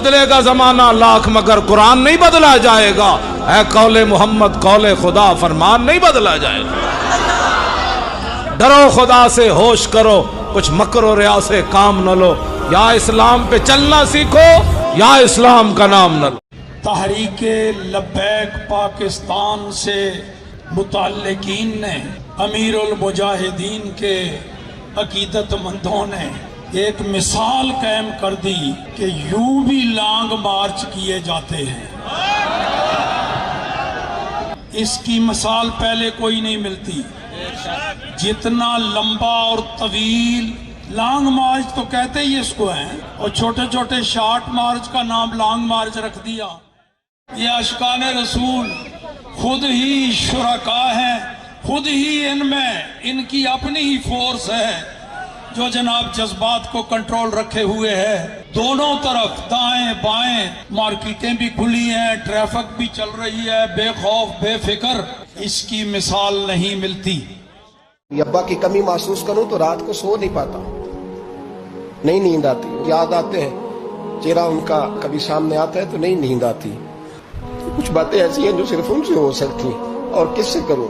بدلے گا زمانہ لاکھ مگر قرآن نہیں بدلا جائے گا. اے قول محمد قول خدا فرمان نہیں بدلا جائے گا. ڈرو خدا سے ہوش کرو کچھ مکر و ریا سے کام نہ لو. یا اسلام پہ چلنا سیکھو یا اسلام کا نام نہ لو. تحریک لبیک پاکستان سے متعلقین نے، امیر المجاہدین کے عقیدت مندوں نے ایک مثال قائم کر دی کہ یوں بھی لانگ مارچ کیے جاتے ہیں. اس کی مثال پہلے کوئی نہیں ملتی. جتنا لمبا اور طویل لانگ مارچ تو کہتے ہی اس کو ہیں، اور چھوٹے چھوٹے شارٹ مارچ کا نام لانگ مارچ رکھ دیا. یہ عاشقان رسول خود ہی شرکا ہیں، خود ہی ان میں ان کی اپنی ہی فورس ہے جو جناب جذبات کو کنٹرول رکھے ہوئے ہے. دونوں طرف دائیں بائیں مارکیٹیں بھی کھلی ہیں، ٹریفک بھی چل رہی ہے، بے خوف بے فکر. اس کی مثال نہیں ملتی. ابا کی کمی محسوس کروں تو رات کو سو نہیں پاتا، نہیں نیند آتی. یاد آتے ہیں، چہرہ ان کا کبھی سامنے آتا ہے تو نہیں نیند آتی. کچھ باتیں ایسی ہیں جو صرف ان سے ہو سکتی اور کس سے کروں.